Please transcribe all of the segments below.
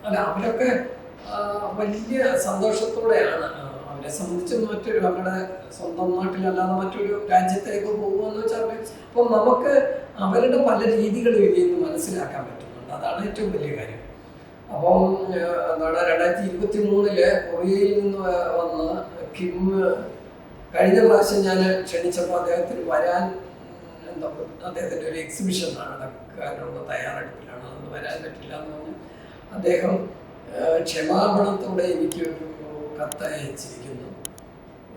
അല്ല അവരൊക്കെ വലിയ സന്തോഷത്തോടെയാണ്. അവരെ സംബന്ധിച്ച് മറ്റൊരു അവരുടെ സ്വന്തം നാട്ടിലല്ലാതെ മറ്റൊരു രാജ്യത്തേക്ക് പോകുകയെന്ന് വെച്ചാൽ അപ്പം നമുക്ക് അവരുടെ പല രീതികളും ഇതിൽ നിന്ന് മനസ്സിലാക്കാൻ പറ്റുന്നുണ്ട്. അതാണ് ഏറ്റവും വലിയ കാര്യം. അപ്പം എന്താണ് 2023 കൊറിയയിൽ നിന്ന് വന്ന് കിം കഴിഞ്ഞ പ്രാവശ്യം ഞാൻ ക്ഷണിച്ചപ്പോൾ അദ്ദേഹത്തിന് വരാൻ അദ്ദേഹത്തിൻ്റെ ഒരു എക്സിബിഷൻ നടക്കാനുള്ള തയ്യാറെടുപ്പിലാണ്. അതൊന്നും വരാൻ പറ്റില്ല എന്ന് പറഞ്ഞ് അദ്ദേഹം ക്ഷമാപണത്തോടെ എനിക്കൊരു കത്ത് അയച്ചിരിക്കുന്നു.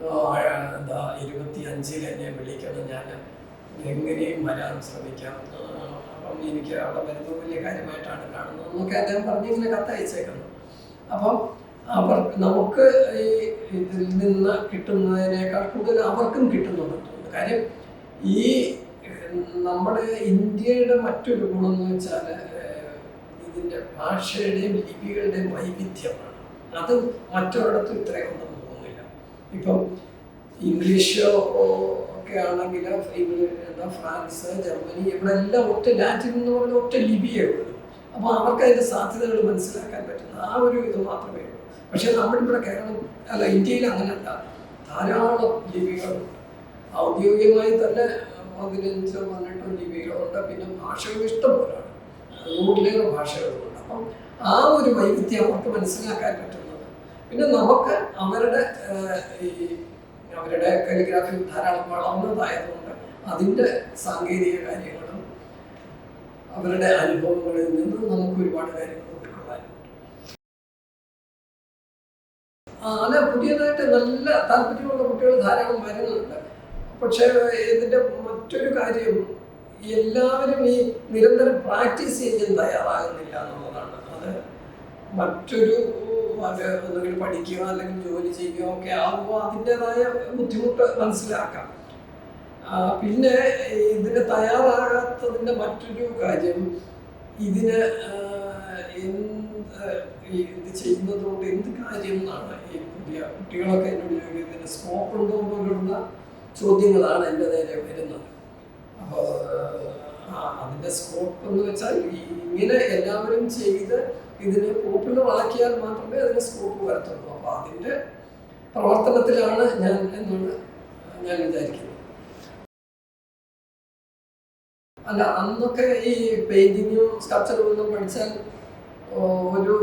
25 എന്നെ വിളിക്കണം, ഞാൻ എങ്ങനെയും വരാൻ ശ്രമിക്കാം, അപ്പം എനിക്ക് അവിടെ വരുന്നത് വലിയ കാര്യമായിട്ടാണ് കാണുന്നത് എന്നൊക്കെ അദ്ദേഹം പറഞ്ഞിങ്ങനെ കത്തയച്ചേക്കുന്നു. അപ്പം നമുക്ക് ഈ ഇതിൽ നിന്ന് കിട്ടുന്നതിനേക്കാൾ കൂടുതൽ അവർക്കും കിട്ടുന്നുണ്ട്. കാര്യം ഈ നമ്മുടെ ഇന്ത്യയുടെ മറ്റൊരു ഗുണം എന്ന് വെച്ചാൽ ഇതിൻ്റെ ഭാഷയുടെയും ലിപികളുടെയും വൈവിധ്യമാണ്. അത് മറ്റൊരിടത്തും ഇത്രയൊന്നും തോന്നുന്നില്ല. ഇപ്പം ഇംഗ്ലീഷോ ഒക്കെ ആണെങ്കിൽ ഫ്രാൻസ്, ജർമ്മനി, ഇവിടെ എല്ലാം ഒറ്റ ലാറ്റിൻ എന്ന് പറഞ്ഞാൽ ഒറ്റ ലിപിയേ ഉള്ളൂ. അപ്പോൾ അവർക്ക് അതിൻ്റെ സാധ്യതകൾ മനസ്സിലാക്കാൻ പറ്റുന്ന ആ ഒരു ഇത് മാത്രമേ ഉള്ളൂ. പക്ഷേ നമ്മളിവിടെ കേരളം അല്ല, ഇന്ത്യയിൽ അങ്ങനെയല്ല, ധാരാളം ലിപികളുണ്ട്. ഔദ്യോഗികമായി തന്നെ 15-18 ലിപികളുണ്ട്. പിന്നെ ഭാഷകൾ ഇഷ്ടംപോലാണ്, 100-ലേറെ ഭാഷകളുണ്ട്. അപ്പം ആ ഒരു വൈവിധ്യം അവർക്ക് മനസ്സിലാക്കാൻ പറ്റുന്നത്. പിന്നെ നമുക്ക് അവരുടെ കാലിഗ്രാഫി ധാരാളം വളർന്നതായതുകൊണ്ട് അതിൻ്റെ സാങ്കേതിക കാര്യങ്ങളും അവരുടെ അനുഭവങ്ങളിൽ നിന്ന് നമുക്ക് ഒരുപാട് കാര്യങ്ങൾ ഉൾക്കൊള്ളാനുണ്ട്. അല്ല, പുതിയതായിട്ട് നല്ല താല്പര്യമുള്ള കുട്ടികൾ ധാരാളം വരുന്നുണ്ട്. പക്ഷേ ഇതിൻ്റെ മറ്റൊരു കാര്യം, എല്ലാവരും ഈ നിരന്തരം പ്രാക്ടീസ് ചെയ്യാൻ തയ്യാറാകുന്നില്ല എന്നുള്ളതാണ്. അത് മറ്റൊരു ഒന്നുകിൽ പഠിക്കുക അല്ലെങ്കിൽ ജോലി ചെയ്യുക ഒക്കെ ആകുമ്പോൾ അതിൻ്റെതായ ബുദ്ധിമുട്ട് മനസ്സിലാക്കാം. പിന്നെ ഇതിന് തയ്യാറാകാത്തതിൻ്റെ മറ്റൊരു കാര്യം, ഇതിന് ഇത് ചെയ്യുന്നത് കൊണ്ട് എന്ത് കാര്യം എന്നാണ് ഈ പുതിയ കുട്ടികളൊക്കെ എന്നോട് ചോദിക്കുന്നതിന് സ്കോപ്പ് ഉണ്ടോ പോലുള്ള ചോദ്യങ്ങളാണ് എൻ്റെ നേരെ വരുന്നത്. അപ്പോൾ അതിൻ്റെ സ്കോപ്പ് എന്ന് വെച്ചാൽ ഇങ്ങനെ എല്ലാവരും ചെയ്ത് ഇതിനെ പോപ്പുലർ ആക്കിയാൽ മാത്രമേ അതിന് സ്കോപ്പ് വരത്തുള്ളൂ. അപ്പോൾ അതിൻ്റെ പ്രവർത്തനത്തിലാണ് എന്നാണ് ഞാൻ വിചാരിക്കുന്നത്. അല്ല, അന്നൊക്കെ ഈ പെയിൻറ്റിങ്ങും സ്കൾപ്ചറും ഒന്നും പഠിച്ചാൽ ഒരു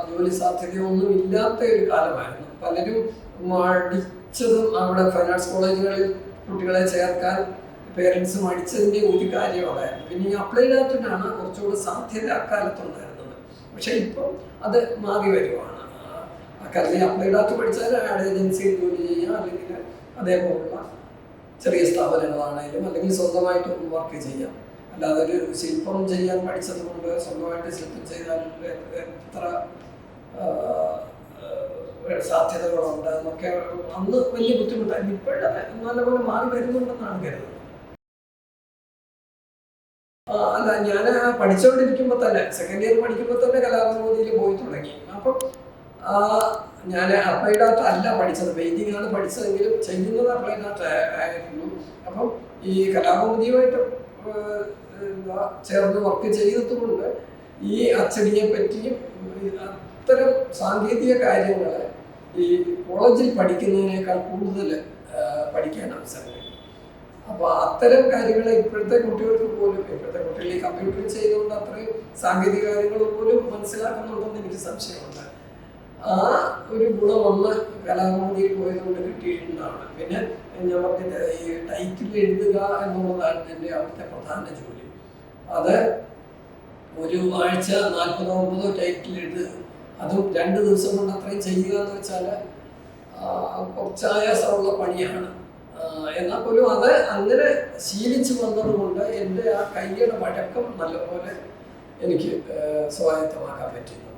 ജോലി സാധ്യതയൊന്നും ഇല്ലാത്ത ഒരു കാലമായിരുന്നു. പലരും മടിച്ചതും അവിടെ ഫൈൻ ആർട്സ് കോളേജുകളിൽ കുട്ടികളെ ചേർക്കാൻ പേരൻസ് മടിച്ചതിൻ്റെ ഒരു കാര്യം അതായിരുന്നു. പിന്നെ ഈ അപ്ലൈഡ് ആർട്ടിനാണ് കുറച്ചുകൂടി സാധ്യത അക്കാലത്തുണ്ടായിരുന്നത്. പക്ഷേ ഇപ്പം അത് മാറി വരുവാണ്. അക്കാലത്ത് അപ്ലൈഡ് ആർട്ട് പഠിച്ചാൽ ആഡ് ഏജൻസിയിൽ ജോലി ചെയ്യുക, അല്ലെങ്കിൽ അതേപോലുള്ള ചെറിയ സ്ഥാപനങ്ങളാണെങ്കിലും അല്ലെങ്കിൽ സ്വന്തമായിട്ട് വർക്ക് ചെയ്യാം. അല്ലാതെ ഒരു ശില്പം ചെയ്യാൻ പഠിച്ചത് കൊണ്ട് സ്വന്തമായിട്ട് ശില്പം ചെയ്താൽ എത്ര സാധ്യതകളുണ്ട് എന്നൊക്കെ അന്ന് വലിയ ബുദ്ധിമുട്ടായിരുന്നു. ഇപ്പോഴത് നല്ലപോലെ മാറി വരുന്നുണ്ടെന്നാണ് കരുതുന്നത്. അല്ല, ഞാൻ പഠിച്ചുകൊണ്ടിരിക്കുമ്പോൾ തന്നെ, സെക്കൻഡ് ഇയർ പഠിക്കുമ്പോൾ തന്നെ കലാകൗമുദിയിൽ പോയി തുടങ്ങി. അപ്പം ഞാൻ അപ്ലൈഡ് ആർട്ട് അല്ല പഠിച്ചത്, പെയിൻറ്റിംഗ് ആണ് പഠിച്ചതെങ്കിലും ചെയ്യുന്നത് അപ്ലൈഡ് ആർട്ട് ആയിരുന്നു. അപ്പം ഈ കലാകൗമുദിയുമായിട്ട് ചേർന്ന് വർക്ക് ചെയ്തതുകൊണ്ട് ഈ അച്ചടിയെ പറ്റിയും അത്തരം സാങ്കേതിക കാര്യങ്ങൾ ഈ കോളേജിൽ പഠിക്കുന്നതിനേക്കാൾ കൂടുതൽ പഠിക്കാൻ അവസരം കിട്ടും. അപ്പോൾ അത്തരം കാര്യങ്ങൾ ഇപ്പോഴത്തെ കുട്ടികൾ ഈ കമ്പ്യൂട്ടറിൽ ചെയ്തുകൊണ്ട് അത്രയും സാങ്കേതിക കാര്യങ്ങൾ പോലും മനസ്സിലാക്കുന്നുണ്ടെന്ന് എനിക്ക് സംശയമുണ്ട്. ആ ഒരു ഗുണം കലാകൗമുദിയിൽ പോയതുകൊണ്ട് കിട്ടിയിട്ടുണ്ടാണ്. പിന്നെ ഞാൻ പറഞ്ഞിട്ട് ഈ ടൈറ്റിൽ എഴുതുക എന്നുള്ളതാണ് എൻ്റെ അവിടുത്തെ പ്രധാന ജോലി. അത് ഒരു ആഴ്ച 40-50 ടൈറ്റിൽ എഴുതുക, അതും 2 ദിവസം കൊണ്ട് അത്രയും ചെയ്യുക എന്ന് വെച്ചാൽ കുറച്ച് ആയാസമുള്ള പണിയാണ്. എന്നാൽ പോലും അത് അങ്ങനെ ശീലിച്ചു വന്നതുകൊണ്ട് എൻ്റെ ആ കൈയുടെ വഴക്കം നല്ലപോലെ എനിക്ക് സ്വായത്തമാക്കാൻ പറ്റുന്നു.